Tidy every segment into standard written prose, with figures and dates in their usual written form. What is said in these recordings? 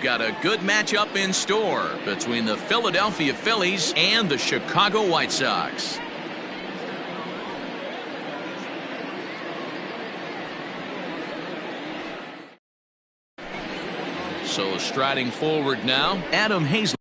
got a good matchup in store between the Philadelphia Phillies and the Chicago White Sox. So striding forward now, Adam Haseley.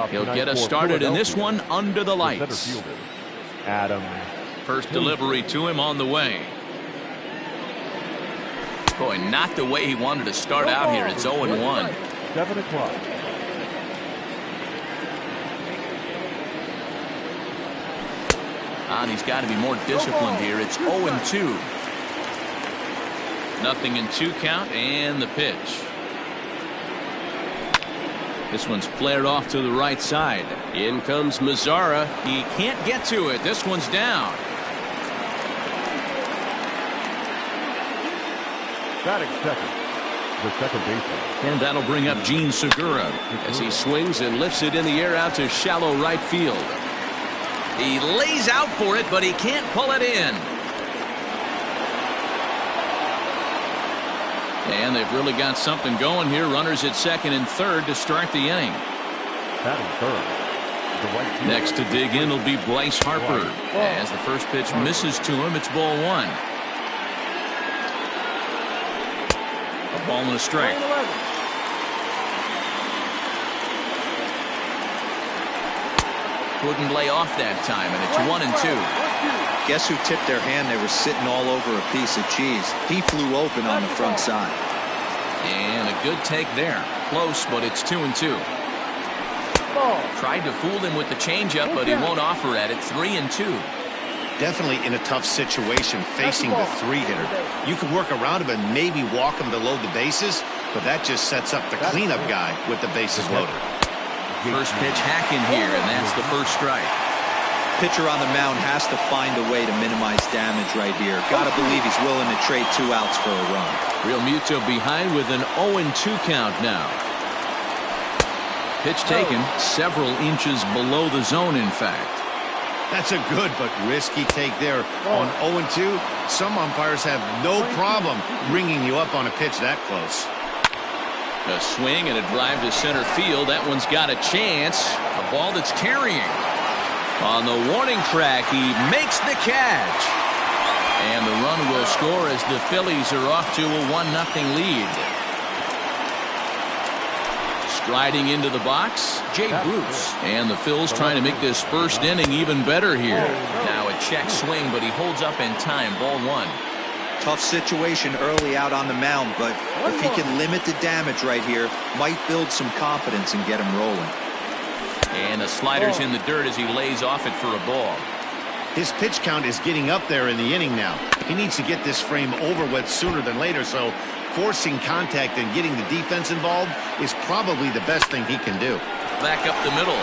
He'll get us started in this one under the lights. Adam. First delivery to him on the way. Boy, not the way he wanted to start out here. It's 0-1. 7 o'clock. And he's got to be more disciplined here. It's 0-2. Nothing in 2 count, and the pitch. This one's flared off to the right side. In comes Mazzara. He can't get to it. This one's down. Batting second, the second baseman. And that'll bring up Gene Segura as he swings and lifts it in the air out to shallow right field. He lays out for it, but he can't pull it in. And they've really got something going here. Runners at second and third to start the inning. Batting third, the right field. Next to dig in will be Bryce Harper. As the first pitch misses to him, it's ball 1. A ball and a strike. Couldn't lay off that time, and it's 1-2. Guess who tipped their hand? They were sitting all over a piece of cheese. He flew open on the front side. And a good take there. Close, but it's 2-2. Tried to fool him with the changeup, but he won't offer at it. 3-2. Definitely in a tough situation facing the 3-hitter. You could work around him and maybe walk him to load the bases, but that just sets up the cleanup guy with the bases loaded. First pitch hacking here, and that's the first strike. Pitcher on the mound has to find a way to minimize damage right here. Gotta believe he's willing to trade 2 outs for a run. Real Muto behind with an 0-2 count now. Pitch taken several inches below the zone, in fact. That's a good but risky take there on 0-2. Some umpires have no problem bringing you up on a pitch that close. A swing and a drive to center field. That one's got a chance. A ball that's carrying. On the warning track, he makes the catch. And the run will score as the Phillies are off to a 1-0 lead. Striding into the box, Jay Bruce. And the Phils trying to make this first inning even better here. Now a check swing, but he holds up in time. Ball 1. Tough situation early out on the mound, but if he can limit the damage right here, might build some confidence and get him rolling. And the slider's in the dirt as he lays off it for a ball. His pitch count is getting up there in the inning now. He needs to get this frame over with sooner than later, so forcing contact and getting the defense involved is probably the best thing he can do. Back up the middle.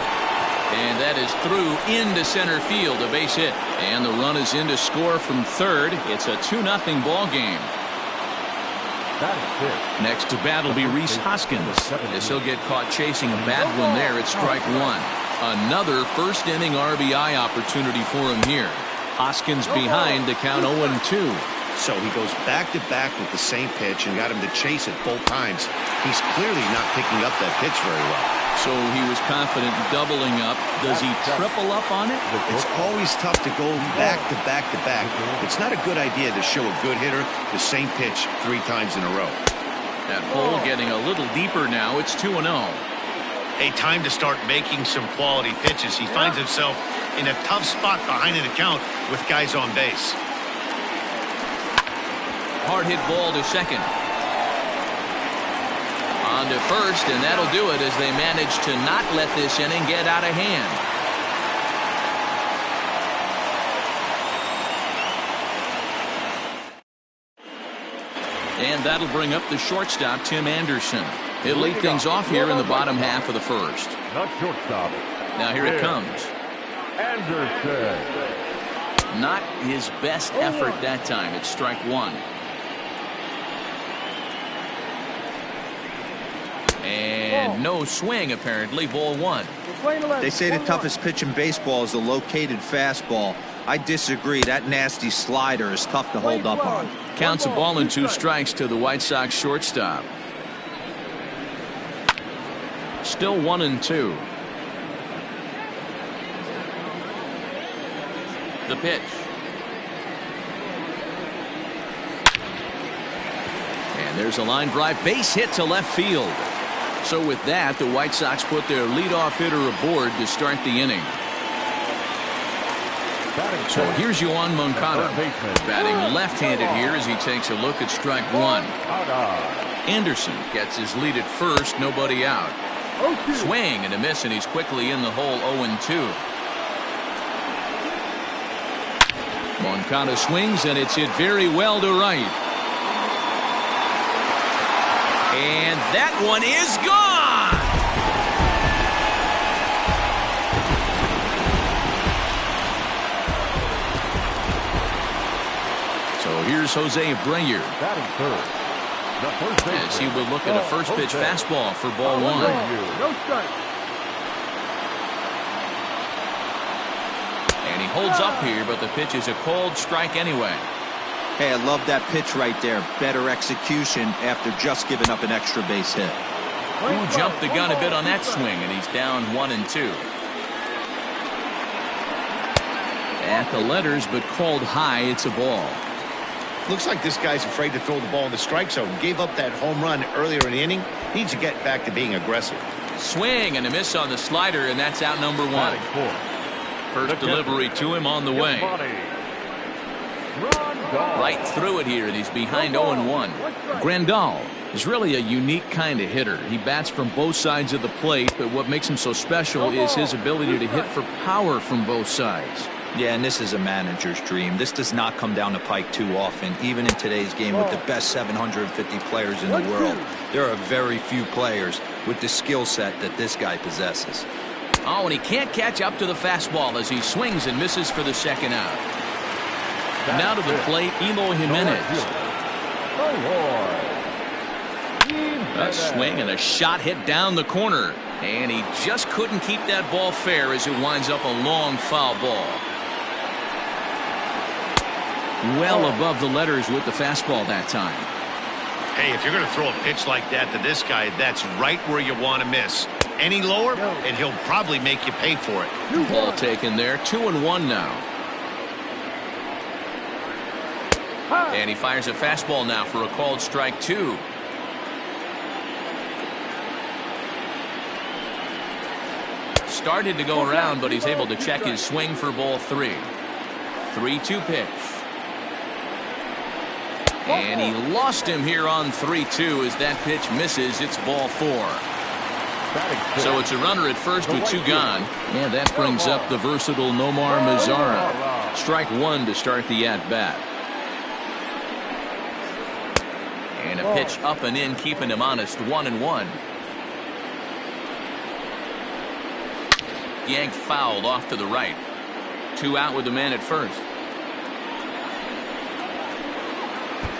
And that is through into center field, a base hit. And the run is in to score from third. It's a 2-0 ball game. Next to bat will be Rhys Hoskins. As he'll get caught chasing a bad one there at strike 1. Another first inning RBI opportunity for him here. Hoskins behind the count 0-2. So he goes back-to-back with the same pitch and got him to chase it both times. He's clearly not picking up that pitch very well. So he was confident in doubling up. Does he triple up on it? It's always tough to go back-to-back-to-back. It's not a good idea to show a good hitter the same pitch 3 times in a row. That hole getting a little deeper now. It's 2-0. A time to start making some quality pitches. He finds himself in a tough spot behind an account with guys on base. Hard hit ball to second. On to first, and that'll do it as they manage to not let this inning get out of hand. And that'll bring up the shortstop, Tim Anderson. He'll lead things off here in the bottom half of the first. Not shortstop. Now here it comes. Anderson. Not his best effort that time. It's strike 1. And no swing, apparently. Ball 1. They say the toughest pitch in baseball is a located fastball. I disagree. That nasty slider is tough to hold up on. Counts a ball and 2 strikes to the White Sox shortstop. Still 1-2. The pitch. And there's a line drive. Base hit to left field. So with that, the White Sox put their leadoff hitter aboard to start the inning. So here's Yoan Moncada, batting left-handed here as he takes a look at strike one. Anderson gets his lead at first, nobody out. Swing and a miss, and he's quickly in the hole, 0-2. Moncada swings, and it's hit very well to right. And that one is gone! So here's Jose Abreu. As he will look at a first pitch fastball for ball one. And he holds up here, but the pitch is a called strike anyway. Hey, I love that pitch right there. Better execution after just giving up an extra base hit. Who jumped the gun a bit on that swing, and he's down 1-2. At the letters, but called high. It's a ball. Looks like this guy's afraid to throw the ball in the strike zone. Gave up that home run earlier in the inning. Needs to get back to being aggressive. Swing and a miss on the slider, and that's out number one. First delivery to him on the way. Right through it here, and he's behind 0-1. Grandal is really a unique kind of hitter. He bats from both sides of the plate, but what makes him so special is his ability to hit for power from both sides. Yeah, and this is a manager's dream. This does not come down the pike too often, even in today's game with the best 750 players in the world. There are very few players with the skill set that this guy possesses. Oh, and he can't catch up to the fastball as he swings and misses for the second out. Now to the plate, Eloy Jimenez. A swing and a shot hit down the corner. And he just couldn't keep that ball fair as it winds up a long foul ball. Well above the letters with the fastball that time. Hey, if you're going to throw a pitch like that to this guy, that's right where you want to miss. Any lower, and he'll probably make you pay for it. Ball taken there, 2-1 now. And he fires a fastball now for a called strike two. Started to go around, but he's able to check his swing for ball three. 3-2 pitch. And he lost him here on 3-2 as that pitch misses. It's ball four. So it's a runner at first with two gone. And that brings up the versatile Nomar Mazara. Strike one to start the at-bat. And a pitch up and in, keeping him honest, 1-1. Yanked fouled off to the right. Two out with the man at first.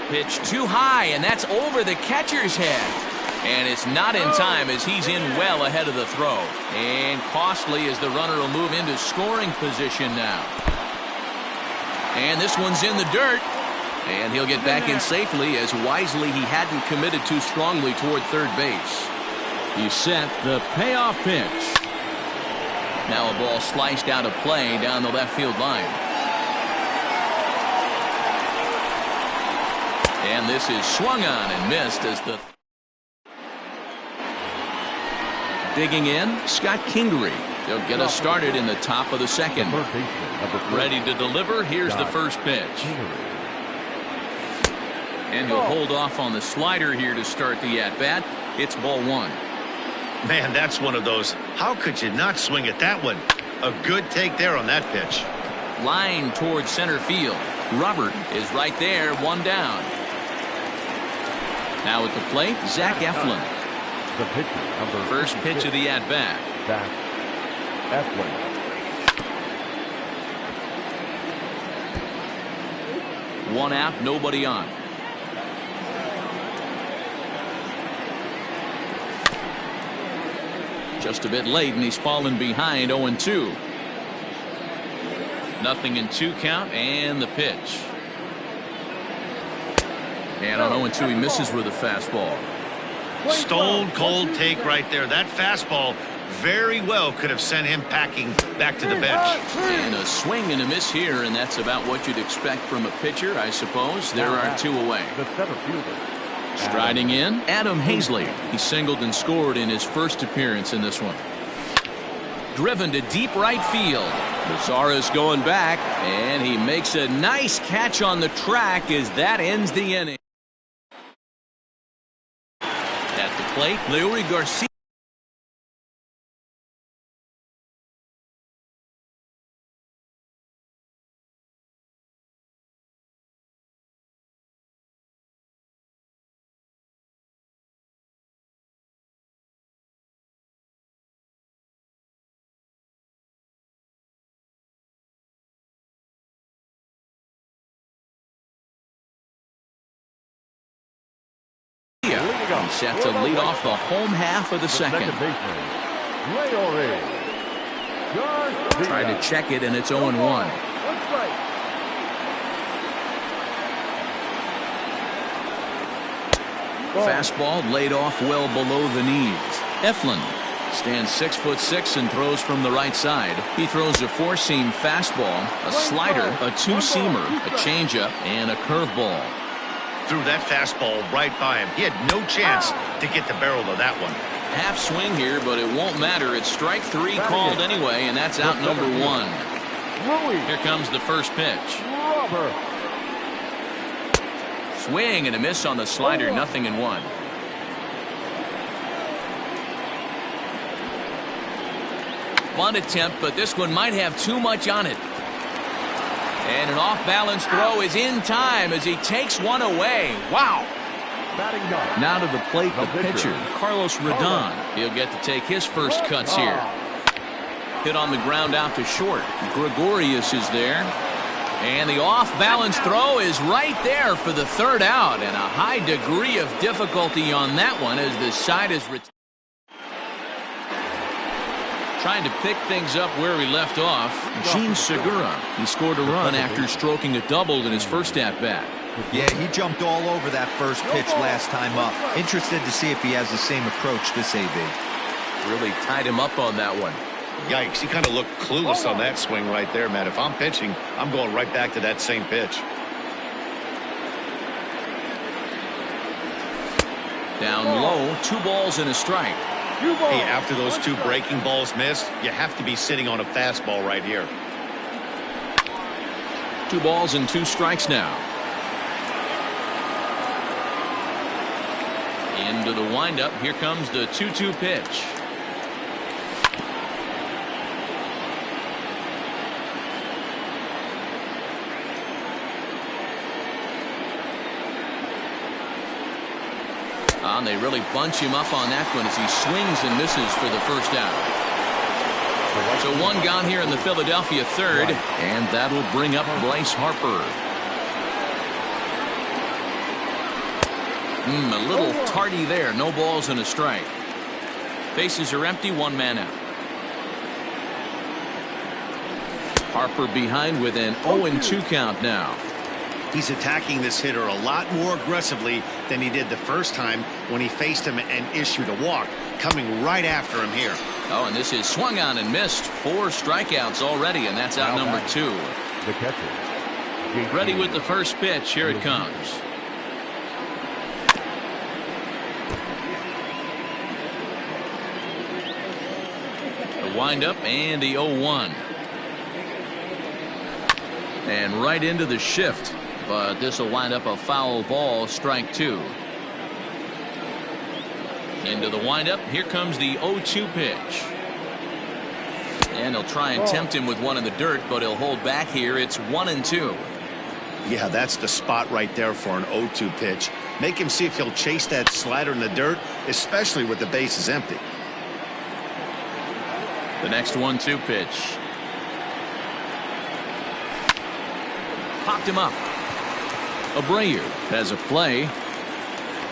Pitch too high, and that's over the catcher's head. And it's not in time as he's in well ahead of the throw. And costly as the runner will move into scoring position now. And this one's in the dirt. And he'll get back in safely as wisely he hadn't committed too strongly toward third base. He set the payoff pitch. Now a ball sliced out of play down the left field line. And this is swung on and missed as the digging in, Scott Kingery. They'll get us started in the top of the second. Ready to deliver. Here's the first pitch. And he'll hold off on the slider here to start the at-bat. It's ball one. Man, that's one of those. How could you not swing at that one? A good take there on that pitch. Line towards center field. Robert is right there, one down. Now at the plate, Zach Eflin. The pitcher, number First pitch of the at-bat. Zach Eflin. One out, nobody on. Just a bit late, and he's fallen behind 0-2. Nothing in two count, and the pitch. And on 0-2, he misses with a fastball. Stone cold take right there. That fastball very well could have sent him packing back to the bench. And a swing and a miss here, and that's about what you'd expect from a pitcher, I suppose. There are two away. The center fielder. Striding in, Adam Hazley. He singled and scored in his first appearance in this one. driven to deep right field. Mazara's going back, and he makes a nice catch on the track as that ends the inning. At the plate, Leury Garcia. Set to lead off the home half of the second. Try to check it, and it's 0-1. Fastball laid off well below the knees. Eflin stands 6'6" and throws from the right side. He throws a four-seam fastball, a slider, a two-seamer, a changeup, and a curveball. Threw that fastball right by him. He had no chance to get the barrel of that one. Half swing here, but it won't matter. It's strike three called anyway, and that's out number one. Here comes the first pitch. Swing and a miss on the slider, 0-1. Bunt attempt, but this one might have too much on it. And an off-balance throw is in time as he takes one away. Wow. Now to the plate, the pitcher, Carlos Rodon. He'll get to take his first cuts here. Hit on the ground out to short. Gregorius is there. And the off-balance throw is right there for the third out. And a high degree of difficulty on that one as the side is retired. Trying to pick things up where he left off, Gene Segura. He scored a run after stroking a double in his first at-bat. Yeah, he jumped all over that first pitch last time up. Interested to see if he has the same approach this AB. Really tied him up on that one. Yikes, he kind of looked clueless on that swing right there, Matt. If I'm pitching, I'm going right back to that same pitch. Down low, 2 balls and a strike. Hey, after those 2 breaking balls missed, you have to be sitting on a fastball right here. 2 balls and 2 strikes now. Into the windup. Here comes the 2-2 pitch. And they really bunch him up on that one as he swings and misses for the first out. So 1 gone here in the Philadelphia third, and that'll bring up Bryce Harper. A little tardy there. No balls and a strike. Bases are empty. 1 man out. Harper behind with an 0-2 count now. He's attacking this hitter a lot more aggressively than he did the first time when he faced him and issued a walk. Coming right after him here. Oh, and this is swung on and missed. 4 strikeouts already, and that's out number 2. The catcher. Ready with the first pitch. Here it comes. The windup and the 0-1. And right into the shift. But this will wind up a foul ball, strike 2. Into the windup. Here comes the 0-2 pitch. And he'll try and tempt him with one in the dirt, but he'll hold back here. It's 1-2. Yeah, that's the spot right there for an 0-2 pitch. Make him see if he'll chase that slider in the dirt, especially with the bases empty. The next 1-2 pitch. Popped him up. Abreu has a play.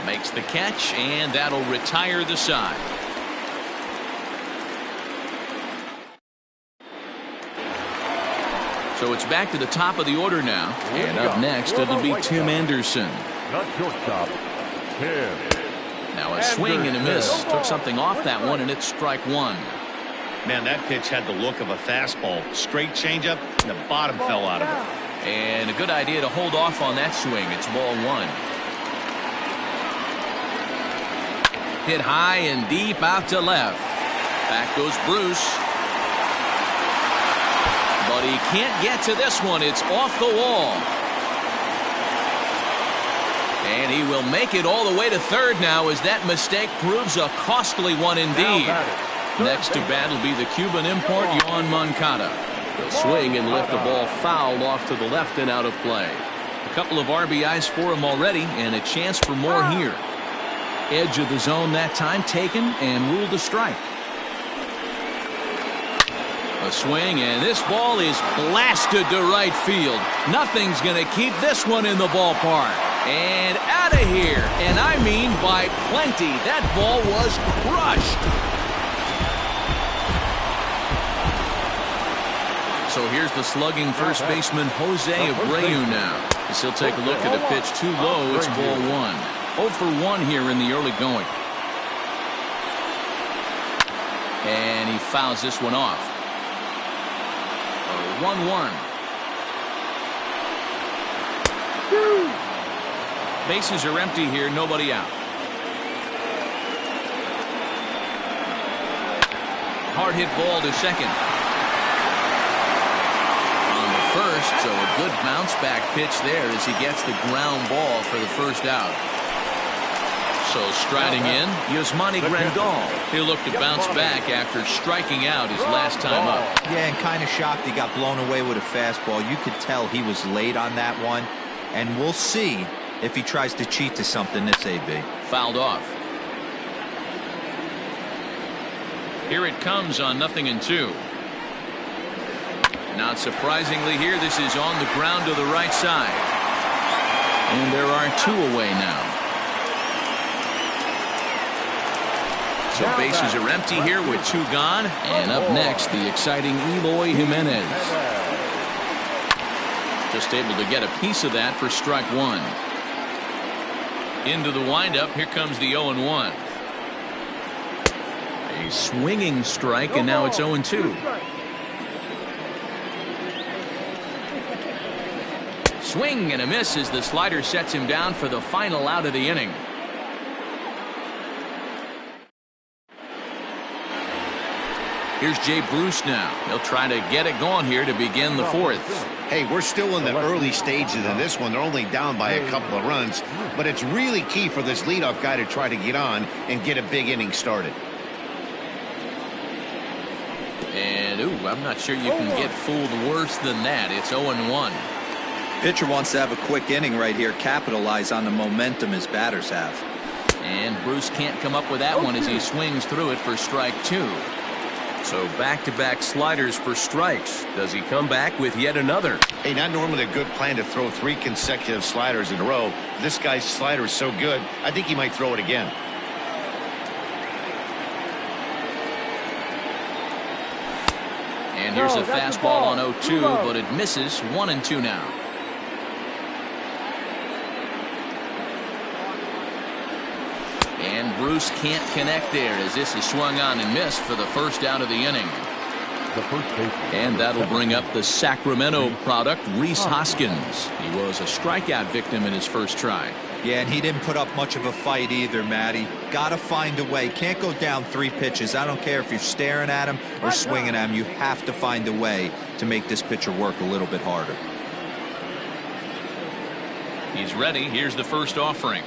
Makes the catch, and that'll retire the side. So it's back to the top of the order now. And up next, it'll be Tim Anderson. Not shortstop, Tim. Now a swing and a miss. Took something off that one, and it's strike 1. Man, that pitch had the look of a fastball. Straight changeup, and the bottom fell out of it. And a good idea to hold off on that swing. It's ball 1. Hit high and deep out to left. Back goes Bruce. But he can't get to this one. It's off the wall. And he will make it all the way to third now as that mistake proves a costly one indeed. Next to bat will be the Cuban import, Yohan Moncada. He'll swing and lift the ball foul off to the left and out of play. A couple of RBIs for him already and a chance for more here. Edge of the zone that time taken and ruled a strike. A swing, and this ball is blasted to right field. Nothing's going to keep this one in the ballpark. And out of here, and I mean by plenty. That ball was crushed. So here's the slugging first baseman Jose Abreu now. As he'll take a look at a pitch too low. It's ball one. 0 for 1 here in the early going. And he fouls this one off. 1-1. Bases are empty here, nobody out. Hard hit ball to second. On the first, so a good bounce back pitch there as he gets the ground ball for the first out. So striding in, Yasmani Grandal. He'll look to bounce back after striking out his last time up. Yeah, and kind of shocked he got blown away with a fastball. You could tell he was late on that one. And we'll see if he tries to cheat to something this AB. Fouled off. Here it comes on 0-2. Not surprisingly here, this is on the ground to the right side. And there are 2 away now. So bases are empty here with 2 gone. And up next, the exciting Eloy Jimenez. Just able to get a piece of that for strike 1. Into the windup, here comes the 0-1. A swinging strike, and now it's 0-2. Swing and a miss as the slider sets him down for the final out of the inning. Here's Jay Bruce now. He'll try to get it going here to begin the 4th. Hey, we're still in the early stages of this one. They're only down by a couple of runs, but it's really key for this leadoff guy to try to get on and get a big inning started. And, I'm not sure you can get fooled worse than that. It's 0-1. Pitcher wants to have a quick inning right here, capitalize on the momentum his batters have. And Bruce can't come up with that one as he swings through it for strike 2. So back-to-back sliders for strikes. Does he come back with yet another? Hey, not normally a good plan to throw 3 consecutive sliders in a row. This guy's slider is so good, I think he might throw it again. And here's a fastball on 0-2, but it misses. 1-2 now. And Bruce can't connect there as this is swung on and missed for the first out of the inning. And that'll bring up the Sacramento product, Rhys Hoskins. He was a strikeout victim in his first try. Yeah, and he didn't put up much of a fight either, Matty. Got to find a way. Can't go down 3 pitches. I don't care if you're staring at him or swinging at him. You have to find a way to make this pitcher work a little bit harder. He's ready. Here's the first offering.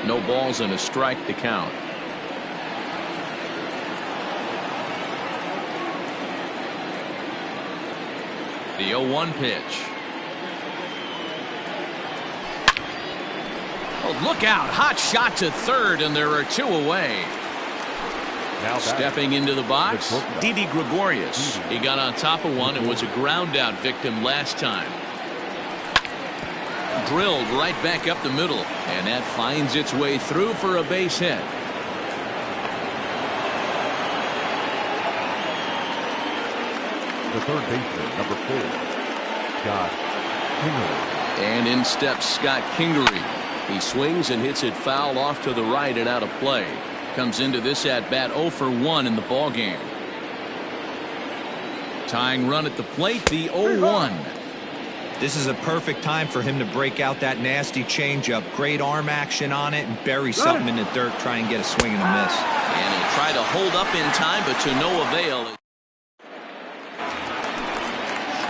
No balls and a strike to count. The 0-1 pitch. Oh, look out. Hot shot to third, and there are 2 away. Stepping into the box, Didi Gregorius. He got on top of one and was a ground out victim last time. Drilled right back up the middle, and that finds its way through for a base hit. The third baseman, number 4, Scott Kingery. And in steps Scott Kingery. He swings and hits it foul off to the right and out of play. Comes into this at bat 0 for 1 in the ball game. Tying run at the plate, the 0-1. This is a perfect time for him to break out that nasty changeup. Great arm action on it and bury something in the dirt. Try and get a swing and a miss. And he'll try to hold up in time, but to no avail.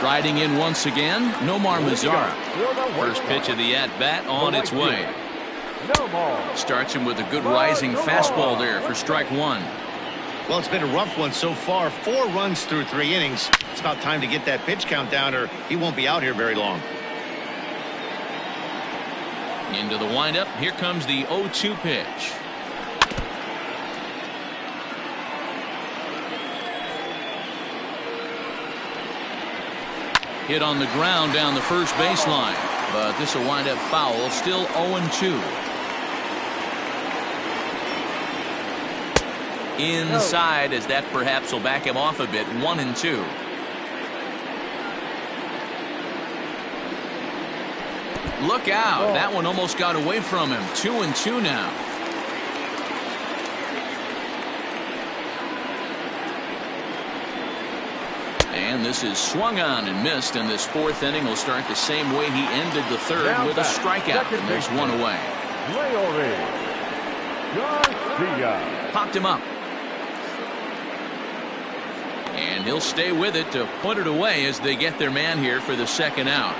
Striding in once again, Nomar Mazara. First pitch of the at-bat on its way. Starts him with a good rising fastball there for strike one. Well, it's been a rough one so far. 4 runs through 3 innings. It's about time to get that pitch count down or he won't be out here very long. Into the windup. Here comes the 0-2 pitch. Hit on the ground down the first baseline, but this will wind up foul. Still 0-2. Inside, as that perhaps will back him off a bit. 1-2. Look out. That one almost got away from him. 2-2 now. And this is swung on and missed, and this 4th inning will start the same way he ended the 3rd with a strikeout, and there's one away. Popped him up. And he'll stay with it to put it away as they get their man here for the 2nd out.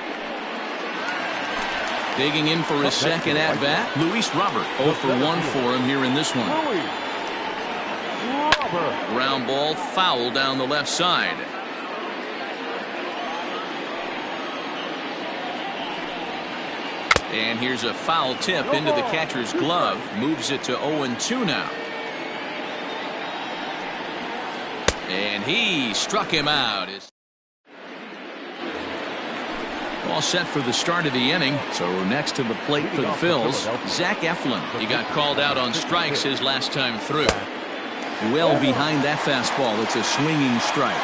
Digging in for his 2nd at-bat, Luis Robert. 0 for 1 for him here in this one. Ground ball foul down the left side. And here's a foul tip into the catcher's glove. Moves it to 0-2 now. And he struck him out. All set for the start of the inning. So next to the plate for the Phils, Zach Eflin. He got called out on strikes his last time through. Well behind that fastball. It's a swinging strike.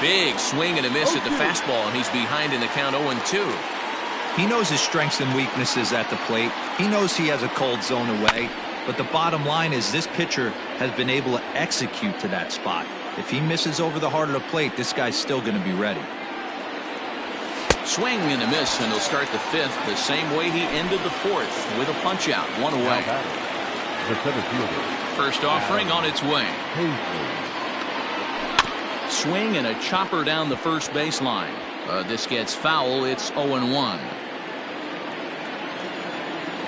Big swing and a miss at the fastball, and he's behind in the count 0-2. He knows his strengths and weaknesses at the plate. He knows he has a cold zone away. But the bottom line is this pitcher has been able to execute to that spot. If he misses over the heart of the plate, this guy's still going to be ready. Swing and a miss, and he'll start the 5th the same way he ended the 4th with a punch out. 1 away. First offering on its way. Swing and a chopper down the first baseline. This gets foul. It's 0-1.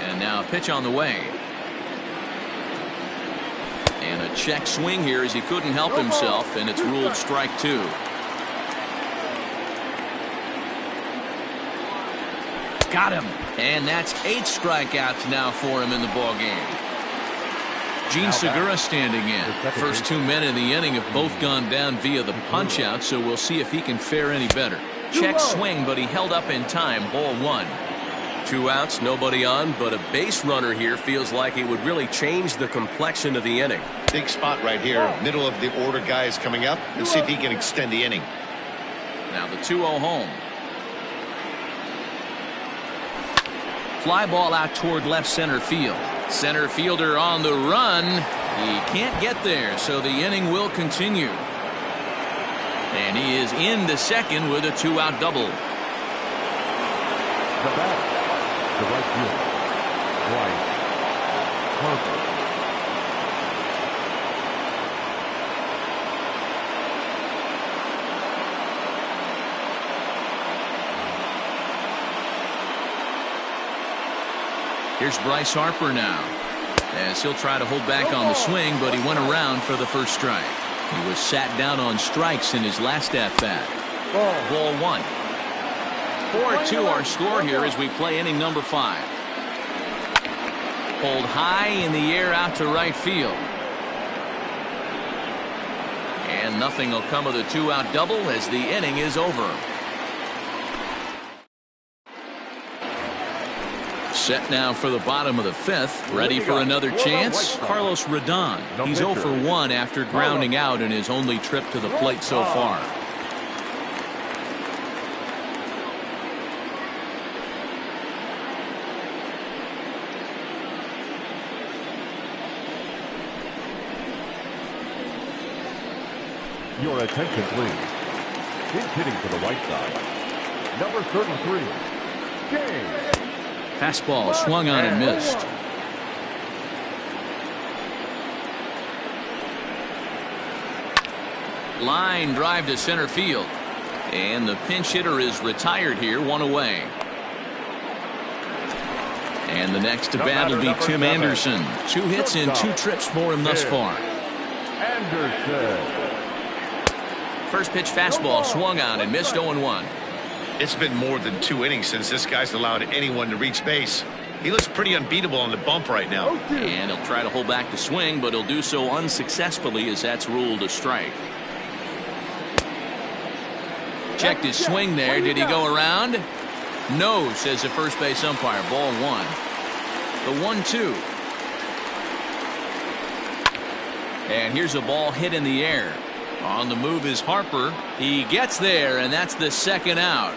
And now a pitch on the way. And a check swing here as he couldn't help himself, and it's ruled strike 2. Got him. And that's 8 strikeouts now for him in the ballgame. Gene Segura standing in. First 2 men in the inning have both gone down via the punch out, so we'll see if he can fare any better. Check swing, but he held up in time. Ball 1. 2 outs, nobody on, but a base runner here feels like it would really change the complexion of the inning. Big spot right here. Middle of the order guy is coming up. Let's see if he can extend the inning. Now the 2-0 home. Fly ball out toward left center field. Center fielder on the run. He can't get there, so the inning will continue. And he is into second with a 2-out double. The batter, the right fielder, Bryce Harper. Here's Bryce Harper now, as he'll try to hold back on the swing, but he went around for the first strike. He was sat down on strikes in his last at-bat. Ball 1. 4-2 our score here as we play inning number 5. Pulled high in the air out to right field. And nothing will come of the 2-out double as the inning is over. Set now for the bottom of the 5th. Ready for another chance. Carlos Rodon. He's 0 for 1 after grounding out in his only trip to the plate so far. Your attention, please. He's hitting to the right side. Number 33, James. Fastball swung on and missed. Line drive to center field. And the pinch hitter is retired here, one away. And the next to bat will be Tim Anderson. 2 hits and 2 trips for him thus far. Anderson. First pitch fastball swung on and missed 0-1. It's been more than 2 innings since this guy's allowed anyone to reach base. He looks pretty unbeatable on the bump right now. And he'll try to hold back the swing, but he'll do so unsuccessfully as that's ruled a strike. Checked his swing there. Did he go around? No, says the first base umpire. Ball 1. The 1-2. And here's a ball hit in the air. On the move is Harper. He gets there, and that's the second out.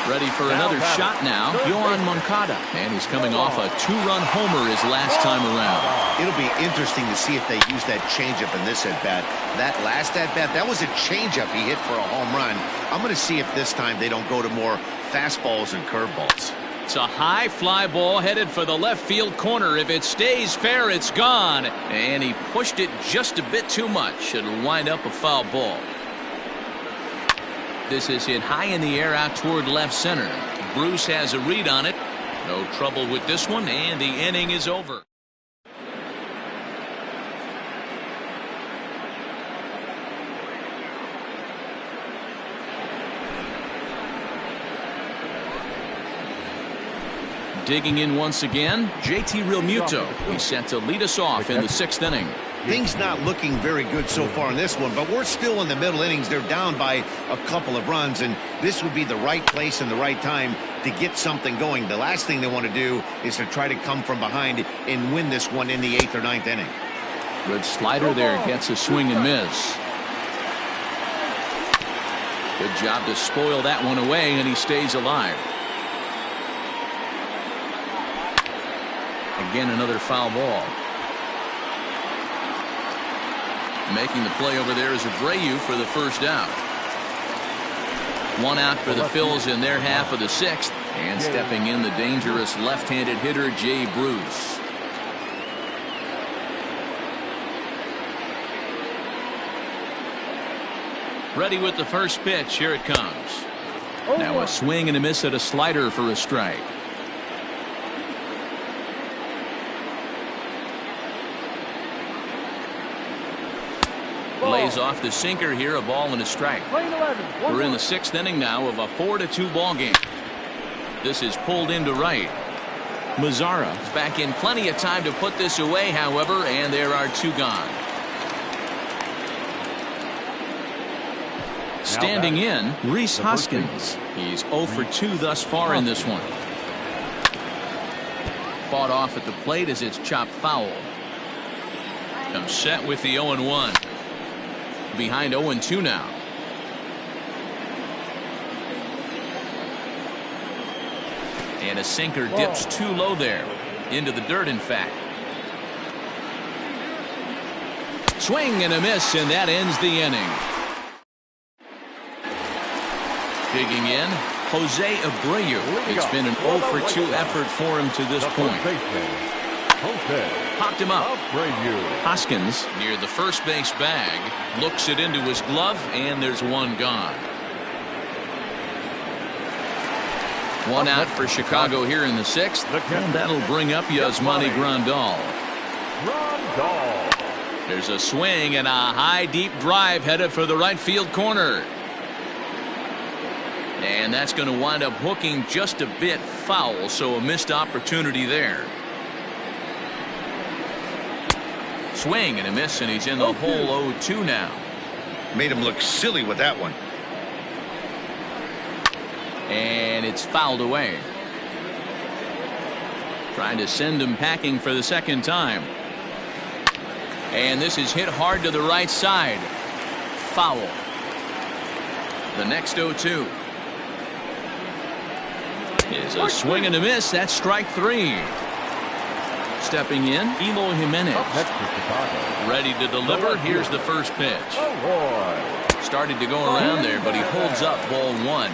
Ready for another shot now, Yohan Moncada. And he's coming off a 2-run homer his last time around. It'll be interesting to see if they use that changeup in this at-bat. That last at-bat, that was a changeup he hit for a home run. I'm going to see if this time they don't go to more fastballs and curveballs. It's a high fly ball headed for the left field corner. If it stays fair, it's gone. And he pushed it just a bit too much. It'll wind up a foul ball. This is hit high in the air out toward left center. Bruce has a read on it. No trouble with this one, and the inning is over. Digging in once again, JT Realmuto. He's set to lead us off in the 6th inning. Things not looking very good so far in this one, but we're still in the middle innings. They're down by a couple of runs, and this would be the right place and the right time to get something going. The last thing they want to do is to try to come from behind and win this one in the 8th or 9th inning. Good slider there, gets a swing and miss. Good job to spoil that one away, and he stays alive. Again, another foul ball. Making the play over there is Abreu for the first out. 1 out for the Phils in their half of the 6th. And stepping in, the dangerous left-handed hitter, Jay Bruce. Ready with the first pitch. Here it comes. Now a swing and a miss at a slider for a strike. Lays off the sinker here, a ball and a strike. We're in the 6th inning now of a 4-2 ball game. This is pulled into right. Mazzara is back in plenty of time to put this away, however, and there are 2 gone. Standing in, Rhys Hoskins. He's 0 for 2 thus far in this one. Fought off at the plate as it's chopped foul. Comes set with the 0-1. Behind 0-2 now. And a sinker dips too low there. Into the dirt, in fact. Swing and a miss, and that ends the inning. Digging in, Jose Abreu. It's been an 0 for 2 effort for him to this point. Popped him up. Hoskins near the first base bag. Looks it into his glove, and there's 1 gone. 1 out for Chicago here in the 6th. And that'll bring up Yasmani Grandal. There's a swing and a high deep drive headed for the right field corner. And that's going to wind up hooking just a bit foul, so a missed opportunity there. Swing and a miss, and he's in the hole 0-2 now. Made him look silly with that one. And it's fouled away. Trying to send him packing for the 2nd time. And this is hit hard to the right side. Foul. The next 0-2 is a swing and a miss. That's strike 3. Stepping in, Eloy Jimenez. Ready to deliver. Here's the first pitch. Started to go around there, but he holds up ball 1.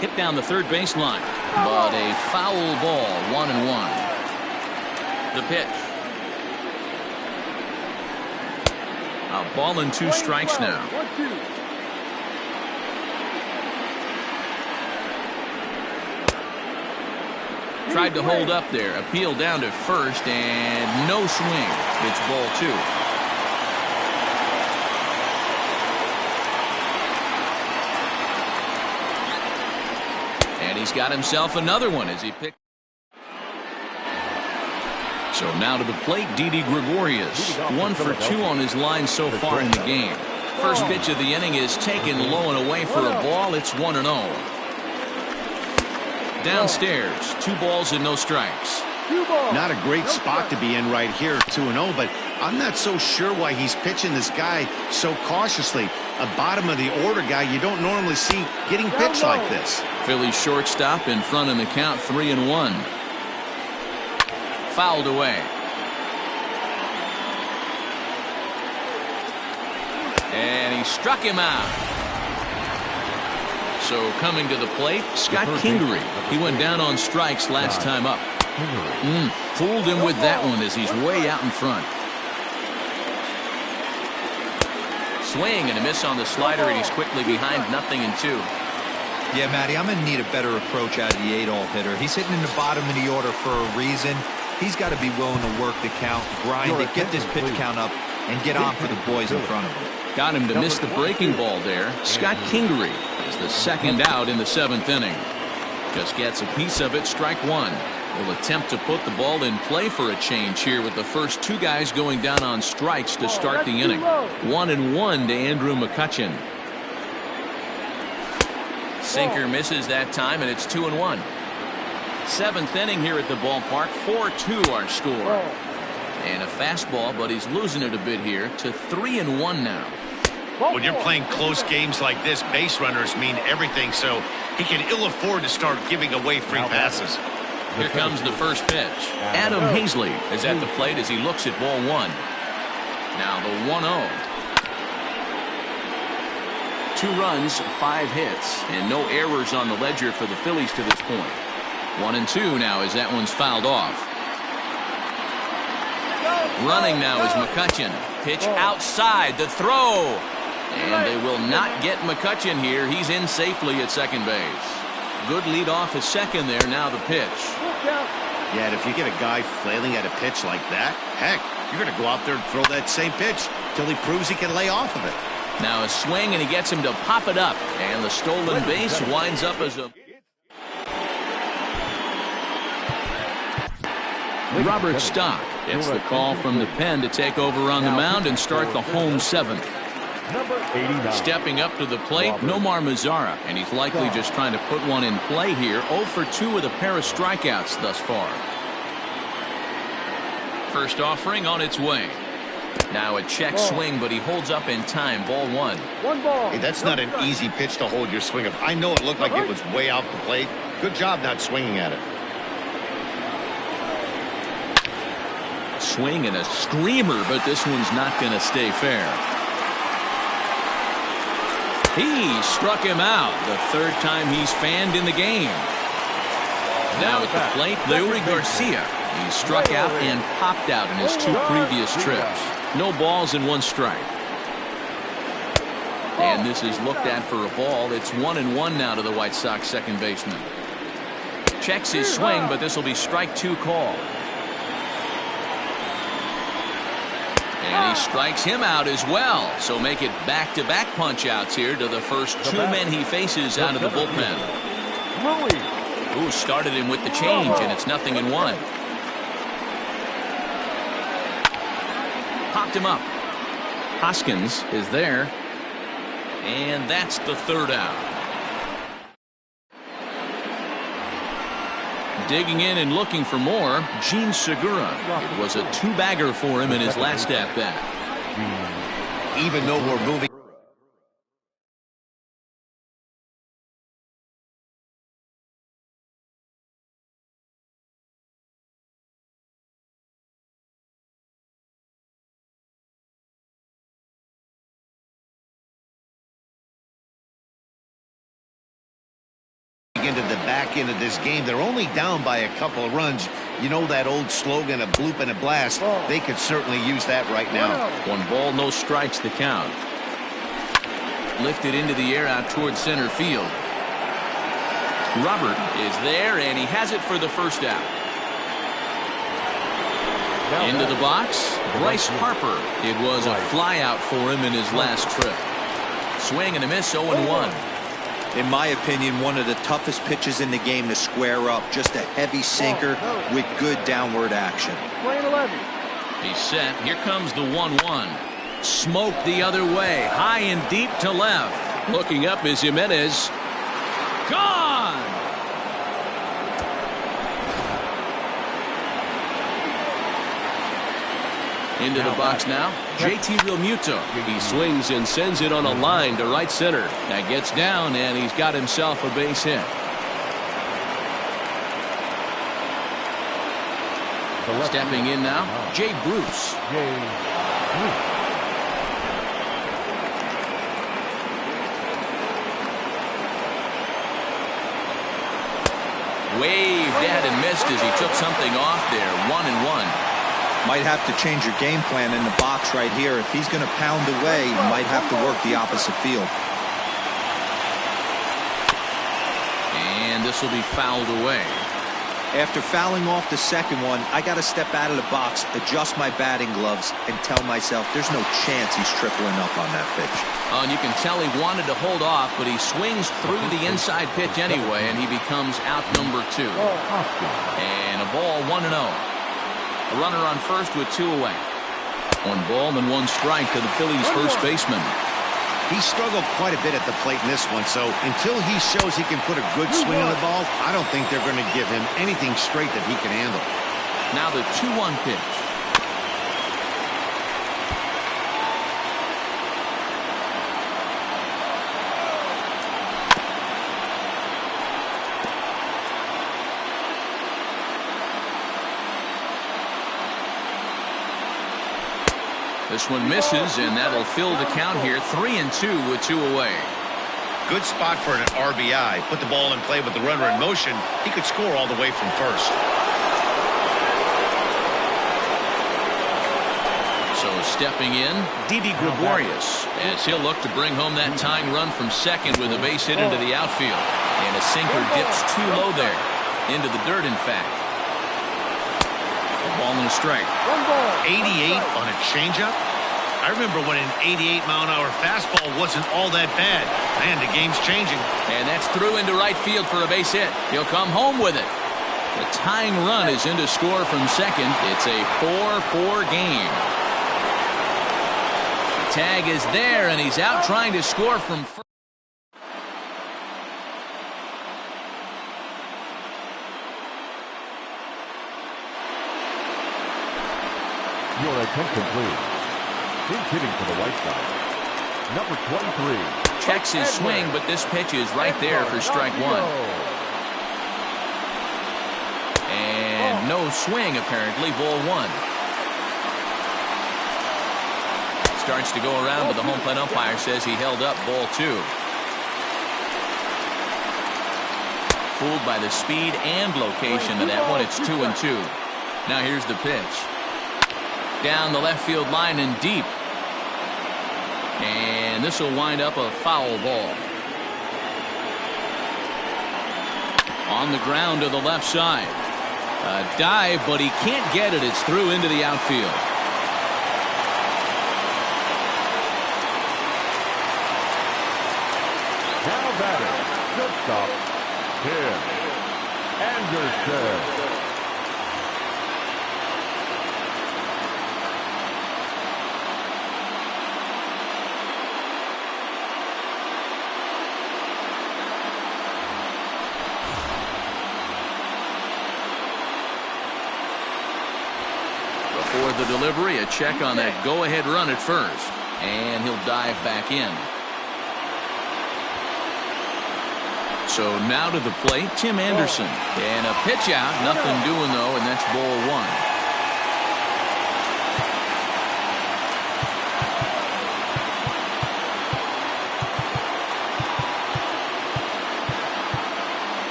Hit down the third baseline, but a foul ball, 1-1. The pitch. A ball and 2 strikes now. 1-2. Tried to hold up there. Appeal down to first, and no swing. It's ball 2. And he's got himself another one as he picked. So now to the plate, Didi Gregorius. 1 for 2 on his line so far in the game. First pitch of the inning is taken low and away for a ball. It's 1-0. Downstairs, 2 balls and no strikes. Not a great spot to be in right here, 2-0, but I'm not so sure why he's pitching this guy so cautiously. A bottom of the order guy you don't normally see getting pitched like this. Phillies shortstop in front in the count, 3-1. Fouled away. And he struck him out. So coming to the plate, Scott Kingery. He went down on strikes last time up. Fooled him with that one as he's way out in front. Swing and a miss on the slider, and he's quickly behind 0-2. Yeah, Matty, I'm going to need a better approach out of the 8-hole hitter. He's hitting in the bottom of the order for a reason. He's got to be willing to work the count, grind it, get this pitch count up, and get on for the boys in front of him. Got him to miss the breaking ball there. Scott Kingery is the second out in the 7th inning. Just gets a piece of it, strike 1. Will attempt to put the ball in play for a change here with the first 2 guys going down on strikes to start the inning. 1-1 to Andrew McCutchen. Sinker misses that time, and it's 2-1. 7th inning here at the ballpark. 4-2 our score. And a fastball, but he's losing it a bit here to 3-1 now. When you're playing close games like this, base runners mean everything, so he can ill afford to start giving away free passes. Here comes the first pitch. Adam Hazley is at the plate as he looks at ball 1. Now the 1-0. 2 runs, 5 hits, and no errors on the ledger for the Phillies to this point. 1-2 now as that one's fouled off. Running now is McCutchen. Pitch outside, the throw. And they will not get McCutchen here. He's in safely at second base. Good lead off at second there. Now the pitch. Yeah, and if you get a guy flailing at a pitch like that, heck, you're going to go out there and throw that same pitch till he proves he can lay off of it. Now a swing, and he gets him to pop it up. And the stolen base winds up as a... Robert Stock gets the call from the pen to take over on the mound and start the home 7th. Stepping up to the plate, Nomar Mazara, and he's likely just trying to put one in play here. 0 for 2 with a pair of strikeouts thus far. First offering on its way. Now a check swing, but he holds up in time. Ball 1. Hey, that's not an easy pitch to hold your swing of. I know it looked like it was way out the plate. Good job not swinging at it. Swing and a screamer, but this one's not going to stay fair. He struck him out, the 3rd time he's fanned in the game. Now at the plate, Leury Garcia. He struck out and popped out in his 2 previous trips. No balls and 1 strike. And this is looked at for a ball. It's 1-1 now to the White Sox second baseman. Checks his swing, but this will be strike 2 call. And he strikes him out as well. So make it back-to-back punch-outs here to the first 2 men he faces out of the bullpen. Ooh, started him with the change, and it's 0-1. Popped him up. Hoskins is there. And that's the 3rd out. Digging in and looking for more, Gene Segura. It was a 2-bagger for him in his last at-bat. Even though we're moving. into the back end of this game. They're only down by a couple of runs. You know that old slogan, a bloop and a blast. They could certainly use that right now. 1 ball, no strikes, the count. Lifted into the air out towards center field. Robert is there, and he has it for the first out. Into the box, Bryce Harper. It was a fly out for him in his last trip. Swing and a miss, 0-1. In my opinion, one of the toughest pitches in the game to square up. Just a heavy sinker with good downward action. He's set. Here comes the 1-1. Smoked the other way. High and deep to left. Looking up is Jimenez. Gone! Into the box now, JT Realmuto. He swings and sends it on a line to right center. That gets down, and he's got himself a base hit. Stepping in now, Jay Bruce. Waved at and missed as he took something off there. 1-1. Might have to change your game plan in the box right here. If he's going to pound away, you might have to work the opposite field. And this will be fouled away. After fouling off the second one, I got to step out of the box, adjust my batting gloves, and tell myself there's no chance he's tripling up on that pitch. Oh, and you can tell he wanted to hold off, but he swings through the inside pitch anyway, and he becomes out number 2. And a ball, 1-0. A runner on first with 2 away. 1 ball and 1 strike to the Phillies' first baseman. He struggled quite a bit at the plate in this one, so until he shows he can put a good swing on the ball, I don't think they're going to give him anything straight that he can handle. Now the 2-1 pitch. This one misses, and that'll fill the count here. 3-2 with 2 away. Good spot for an RBI. Put the ball in play with the runner in motion. He could score all the way from first. So stepping in, Didi Gregorius, as he'll look to bring home that tying run from second with a base hit into the outfield. And a sinker dips too low there. Into the dirt, in fact. A ball and a strike. 88 on a changeup? I remember when an 88-mile-an-hour fastball wasn't all that bad. Man, the game's changing. And that's through into right field for a base hit. He'll come home with it. The tying run is in to score from second. It's a 4-4 game. The tag is there, and he's out trying to score from first. Your attention, please. He's hitting to the right side. Number 23. Checks his swing, but this pitch is right there for strike 1. And no swing, apparently. Ball 1. Starts to go around, but the home plate umpire says he held up ball 2. Fooled by the speed and location of that one. It's 2-2. Now here's the pitch. Down the left field line and deep. And this will wind up a foul ball. On the ground to the left side. A dive, but he can't get it. It's through into the outfield. Now batting, shortstop, Tim Anderson. For the delivery, a check on that go-ahead run at first. And he'll dive back in. So now to the plate, Tim Anderson. And a pitch out, nothing doing though, and that's ball 1.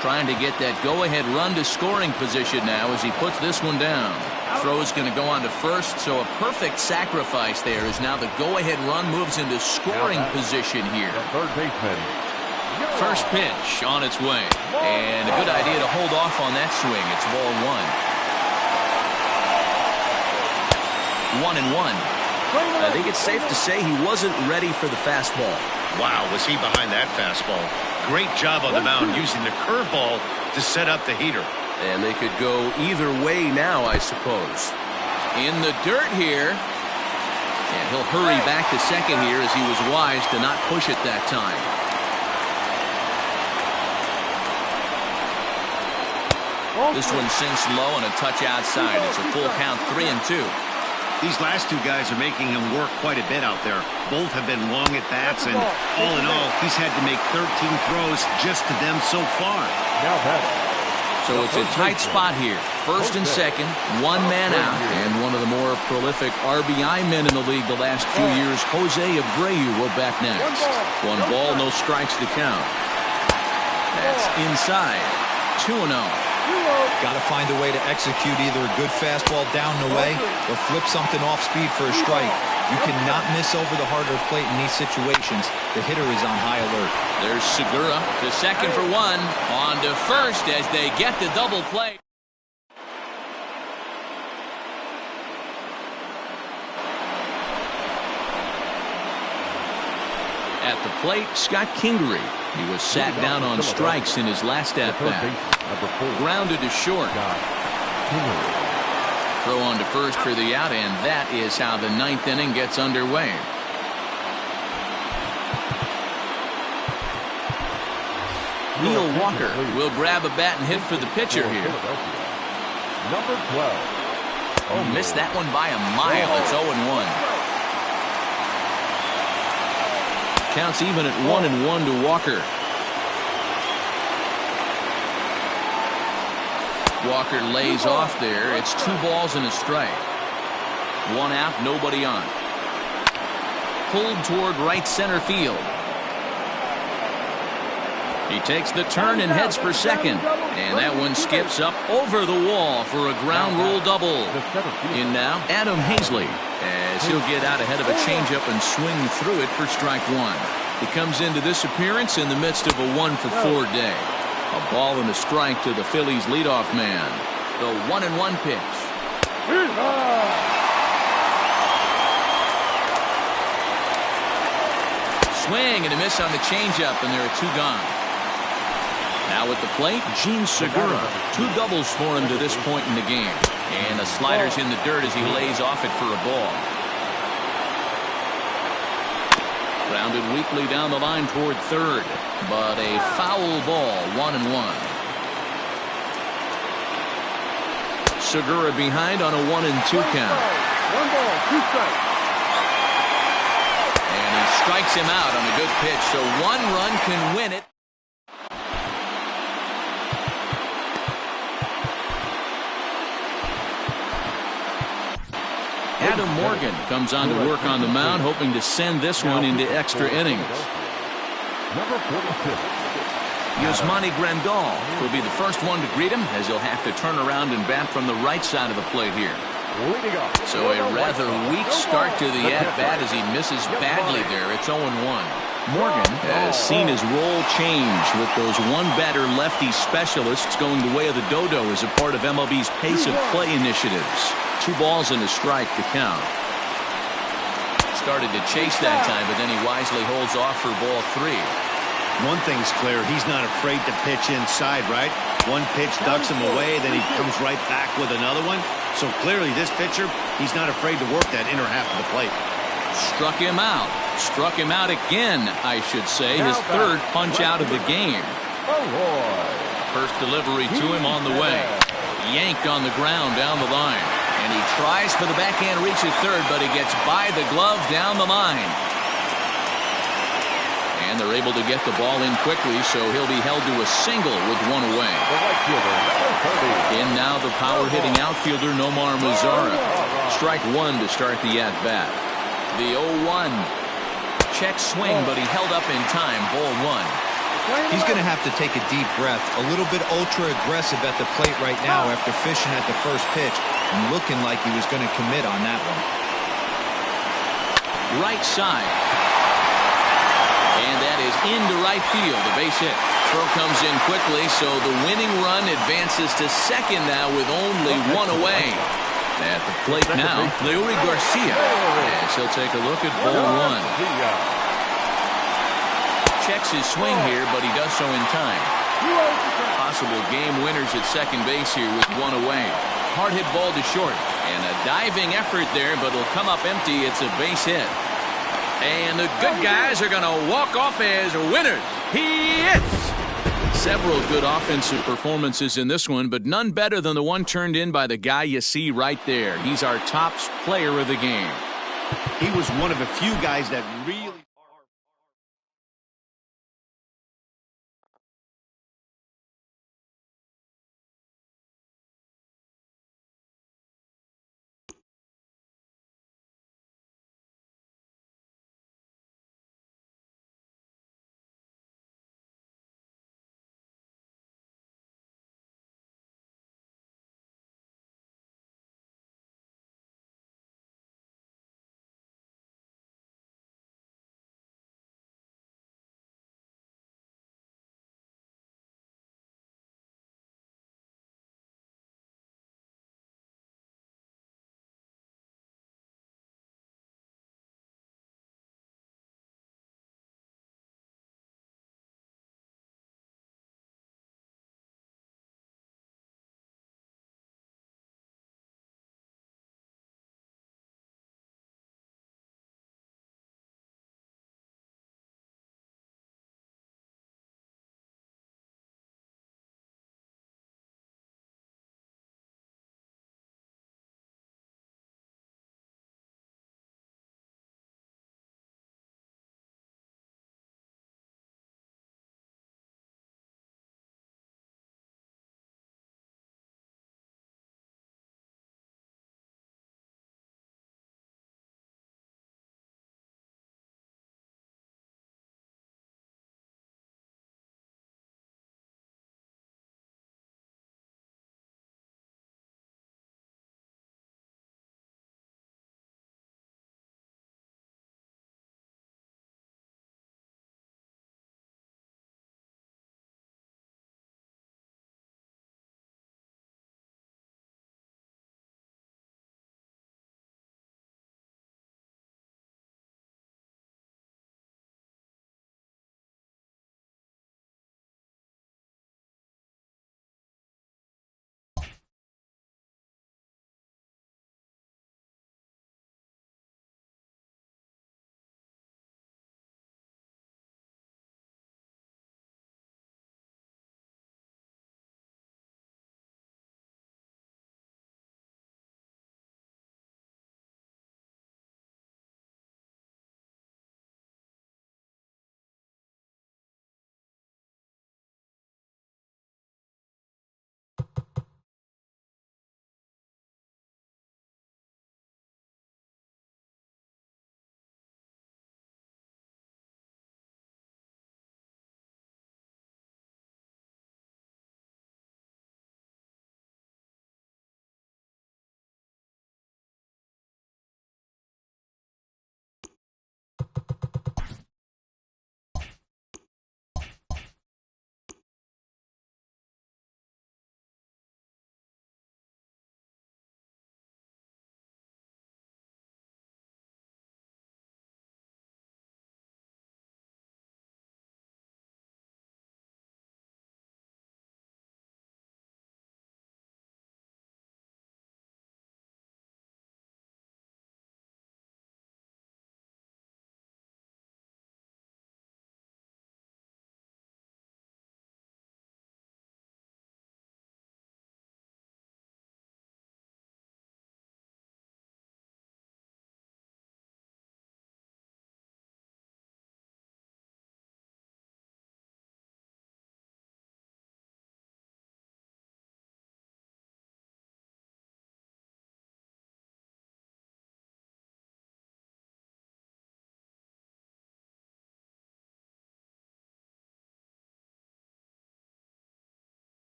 Trying to get that go-ahead run to scoring position now as he puts this one down. Throw's going to go on to first, so a perfect sacrifice there as now the go-ahead run moves into scoring position here. Third baseman. First pitch on its way. And a good idea to hold off on that swing. It's ball 1. 1-1. I think it's safe to say he wasn't ready for the fastball. Wow, was he behind that fastball. Great job on the mound using the curveball to set up the heater. And they could go either way now, I suppose. In the dirt here. And he'll hurry back to second here as he was wise to not push it that time. This one sinks low and a touch outside. It's a full count, 3-2. These last two guys are making him work quite a bit out there. Both have been long at bats, and all in all, he's had to make 13 throws just to them so far. Now batting. So it's a tight spot here. First and second, one man out, and one of the more prolific RBI men in the league the last few years, Jose Abreu, will bat next. 1 ball, no strikes to count. That's inside. 2-0. Got to find a way to execute either a good fastball down the way or flip something off speed for a strike. You cannot miss over the harder plate in these situations. The hitter is on high alert. There's Segura to second for 1. On to first as they get the double play. At the plate, Scott Kingery. He was sat down on strikes in his last at-bat. Grounded to short. Throw on to first for the out, and that is how the 9th inning gets underway. Neil Walker will grab a bat and hit for the pitcher here. Number 12. Missed that one by a mile. It's 0-1. Counts even at 1-1 to Walker. Walker lays off there. It's 2 balls and a strike. 1 out, nobody on. Pulled toward right center field. He takes the turn and heads for second. And that one skips up over the wall for a ground rule double. In now, Adam Hazley, as he'll get out ahead of a changeup and swing through it for strike 1. He comes into this appearance in the midst of a 1-for-4 day. A ball and a strike to the Phillies leadoff man. The 1-1 pitch. Swing and a miss on the changeup, and there are 2 gone. Now at the plate, Gene Segura. 2 doubles for him to this point in the game. And the slider's in the dirt as he lays off it for a ball. Grounded weakly down the line toward third. But a foul ball, 1-1. Segura behind on a 1-2 count. 1 ball, 2 strikes. And he strikes him out on a good pitch, so 1 run can win it. Adam Morgan comes on to work on the mound, hoping to send this one into extra innings. Number 46. Yasmani Grandal will be the first one to greet him, as he'll have to turn around and bat from the right side of the plate here. So a rather weak start to the at-bat as he misses badly there. It's 0-1. Morgan has seen his role change with those one-batter lefty specialists going the way of the dodo as a part of MLB's pace of play initiatives. 2 balls and a strike to count. Started to chase that time, but then he wisely holds off for ball 3. One thing's clear, he's not afraid to pitch inside, right? One pitch ducks him away, then he comes right back with another one. So clearly this pitcher, he's not afraid to work that inner half of the plate. Struck him out. Struck him out again, I should say. His 3rd punch out of the game. First delivery to him on the way. Yanked on the ground down the line. And he tries for the backhand reach at third, but he gets by the glove down the line. And they're able to get the ball in quickly, so he'll be held to a single with 1 away. In now the power-hitting outfielder Nomar Mazara. Strike 1 to start the at-bat. The 0-1. Check swing, but he held up in time. Ball 1. He's going to have to take a deep breath, a little bit ultra-aggressive at the plate right now after fishing at the first pitch and looking like he was going to commit on that one. Right side. And that is into right field, a base hit. Throw comes in quickly, so the winning run advances to second now with only one away. At the plate now, Leury Garcia. And she'll take a look at ball one. Checks his swing here, but he does so in time. Possible game winners at second base here with one away. Hard hit ball to short. And a diving effort there, but it'll come up empty. It's a base hit. And the good guys are going to walk off as winners. He hits! Several good offensive performances in this one, but none better than the one turned in by the guy you see right there. He's our top player of the game. He was one of a few guys that really...